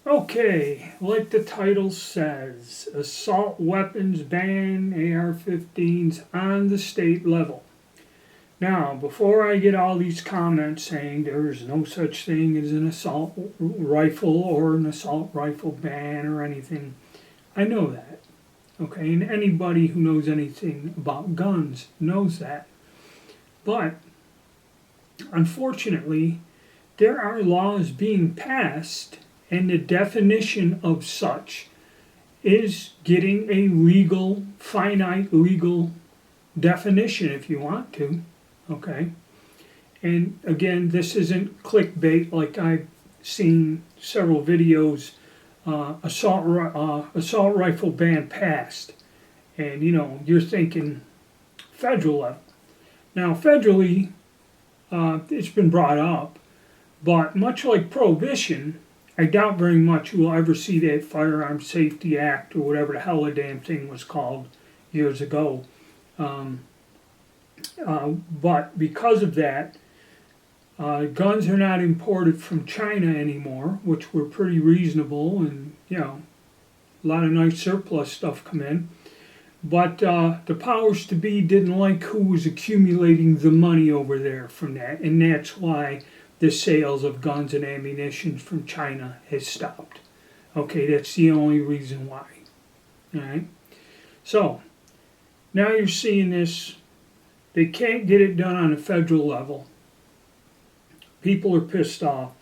Okay, like the title says, assault weapons ban AR-15s on the state level. Now, before I get all these comments saying there is no such thing as an assault rifle or an assault rifle ban or anything, I know that. Okay, and anybody who knows anything about guns knows that. But unfortunately, there are laws being passed, and the definition of such is getting a legal, finite legal definition if you want to. Okay? And again, this isn't clickbait like I've seen several videos. Assault rifle ban passed. And you're thinking federal level. Now, federally, it's been brought up, but much like prohibition, I doubt very much we'll ever see that Firearms Safety Act or whatever the hell the damn thing was called years ago. But because of that, guns are not imported from China anymore, which were pretty reasonable, and a lot of nice surplus stuff come in. But the powers to be didn't like who was accumulating the money over there from that, and that's why the sales of guns and ammunition from China has stopped. Okay, that's the only reason why. All right. So now you're seeing this. They can't get it done on a federal level. People are pissed off.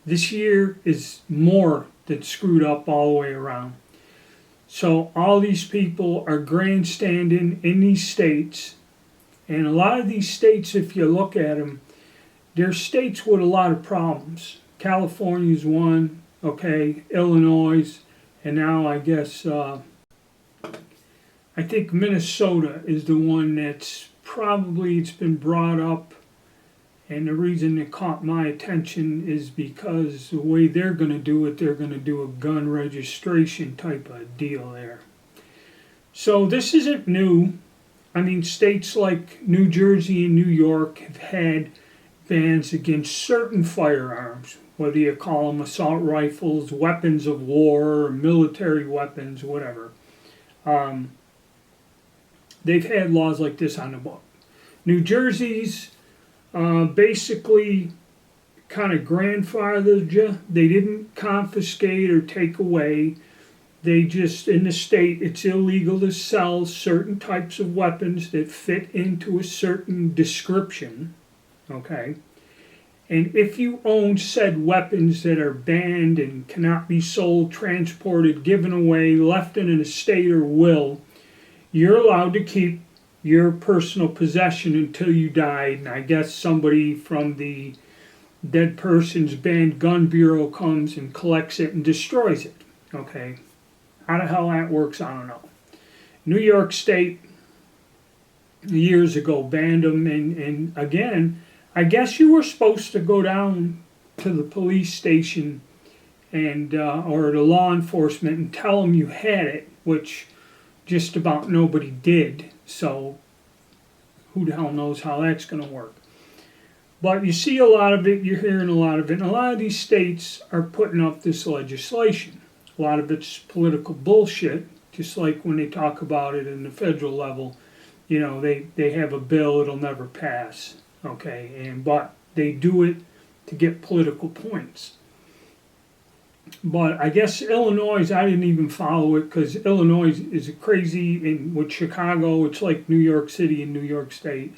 This year is more than screwed up all the way around. So all these people are grandstanding in these states, and a lot of these states, if you look at them, they're states with a lot of problems. California's one, okay, Illinois, and now I guess I think Minnesota is the one that's probably, it's been brought up, and the reason it caught my attention is because the way they're going to do it, they're going to do a gun registration type of deal there. So this isn't new. I mean, states like New Jersey and New York have had bans against certain firearms, whether you call them assault rifles, weapons of war, military weapons, whatever. They've had laws like this on the book. New Jersey's basically kind of grandfathered you. They didn't confiscate or take away. They just, in the state, it's illegal to sell certain types of weapons that fit into a certain description. Okay? And if you own said weapons that are banned and cannot be sold, transported, given away, left in an estate or will, you're allowed to keep your personal possession until you die. And I guess somebody from the dead person's banned gun bureau comes and collects it and destroys it. Okay? How the hell that works, I don't know. New York State, years ago, banned them, and again, I guess you were supposed to go down to the police station and or the law enforcement and tell them you had it, which just about nobody did. So who the hell knows how that's going to work. But you see a lot of it, you're hearing a lot of it, and a lot of these states are putting up this legislation. A lot of it's political bullshit, just like when they talk about it in the federal level. They have a bill, it'll never pass. Okay, but they do it to get political points. But I guess Illinois, I didn't even follow it because Illinois is crazy, and with Chicago, it's like New York City and New York State,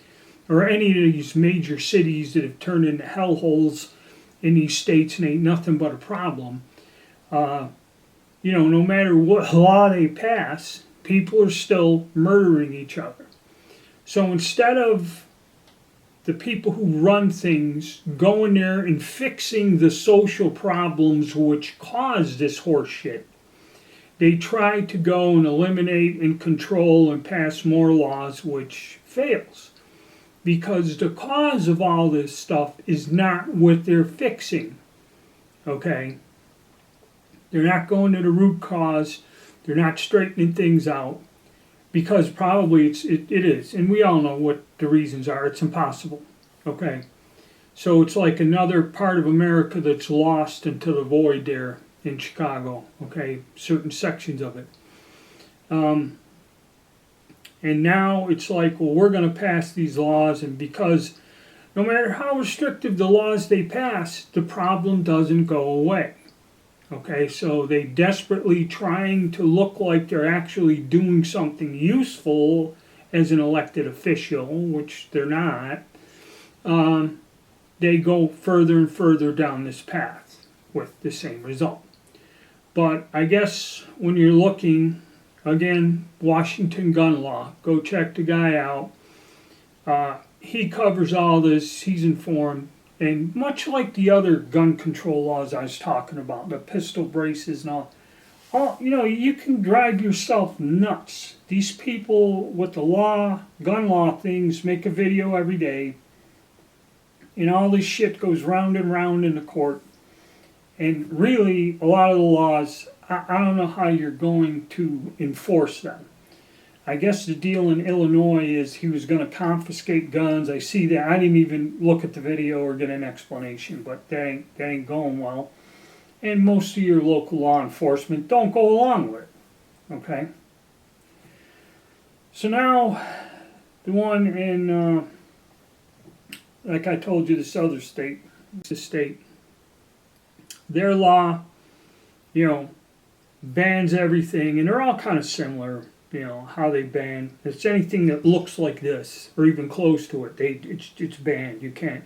or any of these major cities that have turned into hellholes in these states and ain't nothing but a problem. No matter what law they pass, people are still murdering each other. So instead of the people who run things going there and fixing the social problems which cause this horse shit, they try to go and eliminate and control and pass more laws, which fails. Because the cause of all this stuff is not what they're fixing. Okay? They're not going to the root cause. They're not straightening things out. Because probably it is. And we all know what the reasons are. It's impossible. Okay? So it's like another part of America that's lost into the void there in Chicago, okay, certain sections of it. And now it's like, well, we're going to pass these laws, and because no matter how restrictive the laws they pass, the problem doesn't go away. Okay, so they desperately trying to look like they're actually doing something useful as an elected official, which they're not. They go further and further down this path with the same result. But I guess when you're looking, again, Washington gun law, go check the guy out. He covers all this, he's informed, and much like the other gun control laws I was talking about, the pistol braces and all, you know, you can drive yourself nuts. These people with the law, gun law things, make a video every day, and all this shit goes round and round in the court. And really, a lot of the laws, I don't know how you're going to enforce them. I guess the deal in Illinois is he was going to confiscate guns. I see that. I didn't even look at the video or get an explanation, but that ain't going well. And most of your local law enforcement don't go along with it. Okay? So now, the one in, like I told you, this other state, their law, you know, bans everything, and they're all kind of similar. You know, how they ban. It's anything that looks like this, or even close to it, it's banned. You can't.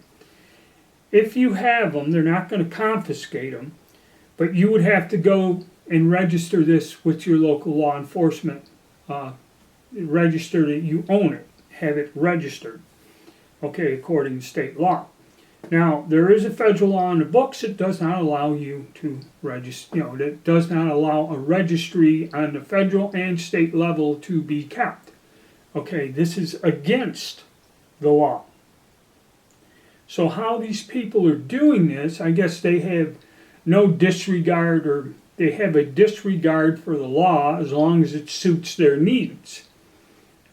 If you have them, they're not going to confiscate them, but you would have to go and register this with your local law enforcement. Register that you own it. Have it registered. Okay, according to state law. Now, there is a federal law in the books that does not allow you to register, you know, that does not allow a registry on the federal and state level to be kept. Okay, this is against the law. So how these people are doing this, I guess they have no disregard, or they have a disregard for the law as long as it suits their needs.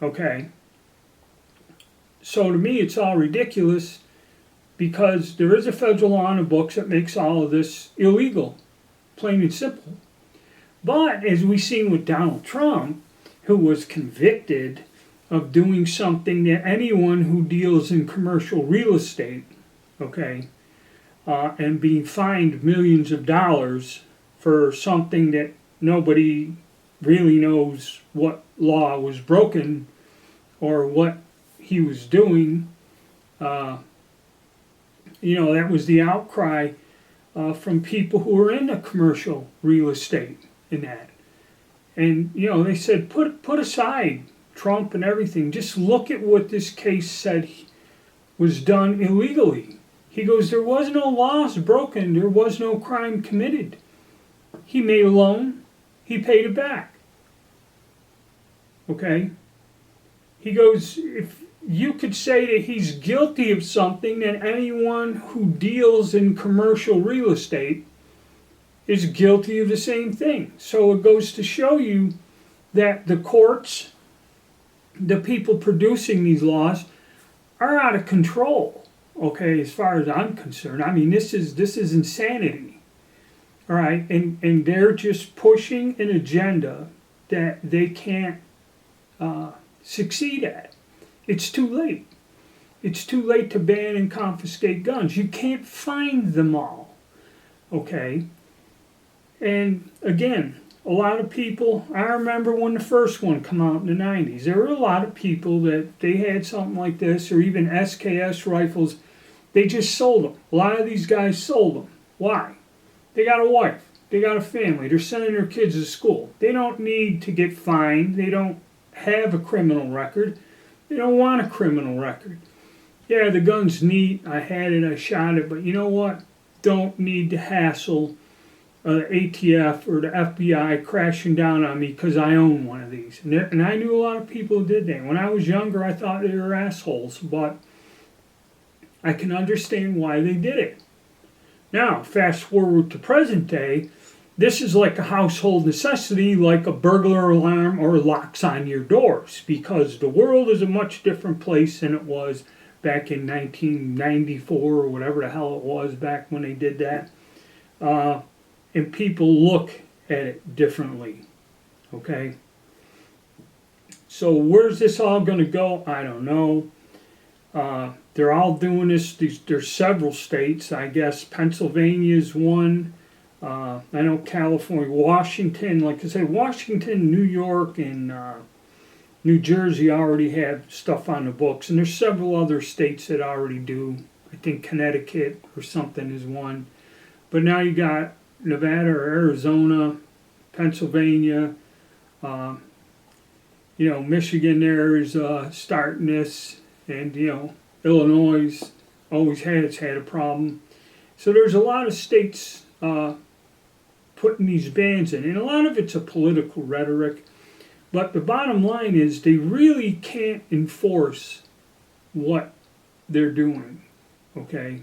Okay. So to me, it's all ridiculous, because there is a federal law in the books that makes all of this illegal, plain and simple. But as we've seen with Donald Trump, who was convicted of doing something that anyone who deals in commercial real estate, okay, and being fined millions of dollars for something that nobody really knows what law was broken or what he was doing. You know, that was the outcry from people who were into commercial real estate in that. And, you know, they said, put aside Trump and everything. Just look at what this case said was done illegally. He goes, there was no laws broken. There was no crime committed. He made a loan. He paid it back. Okay? He goes, if you could say that he's guilty of something, then anyone who deals in commercial real estate is guilty of the same thing. So it goes to show you that the courts, the people producing these laws, are out of control. Okay, as far as I'm concerned. I mean, this is insanity. All right, and they're just pushing an agenda that they can't succeed at. It's too late. It's too late to ban and confiscate guns. You can't find them all. Okay? And again, a lot of people, I remember when the first one came out in the 90s, there were a lot of people that they had something like this, or even SKS rifles, they just sold them. A lot of these guys sold them. Why? They got a wife. They got a family. They're sending their kids to school. They don't need to get fined. They don't have a criminal record. They don't want a criminal record. Yeah, the gun's neat. I had it. I shot it. But you know what? Don't need to hassle the ATF or the FBI crashing down on me because I own one of these. And I knew a lot of people who did that. When I was younger, I thought they were assholes. But I can understand why they did it. Now, fast forward to present day, this is like a household necessity, like a burglar alarm or locks on your doors, because the world is a much different place than it was back in 1994 or whatever the hell it was back when they did that. And people look at it differently, okay? So where's this all going to go? I don't know. They're all doing this. There's several states. I guess Pennsylvania's one. I know California, Washington, like I said, Washington, New York, and New Jersey already have stuff on the books. And there's several other states that already do. I think Connecticut or something is one. But now you got Nevada or Arizona, Pennsylvania, Michigan there is starting this, and Illinois always has had a problem. So there's a lot of states putting these bans in, and a lot of it's a political rhetoric. But the bottom line is they really can't enforce what they're doing. Okay,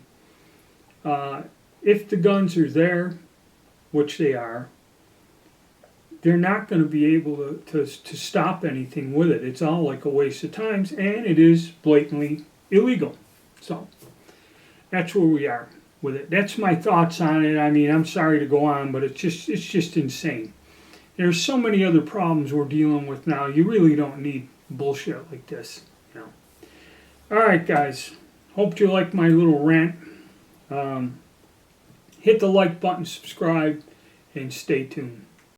if the guns are there, which they are, they're not going to be able to stop anything with it. It's all like a waste of time, and it is blatantly illegal. So that's where we are with it. That's my thoughts on it. I mean, I'm sorry to go on, but it's just insane. There's so many other problems we're dealing with now. You really don't need bullshit like this. All right, guys. Hope you like my little rant. Hit the like button, subscribe, and stay tuned.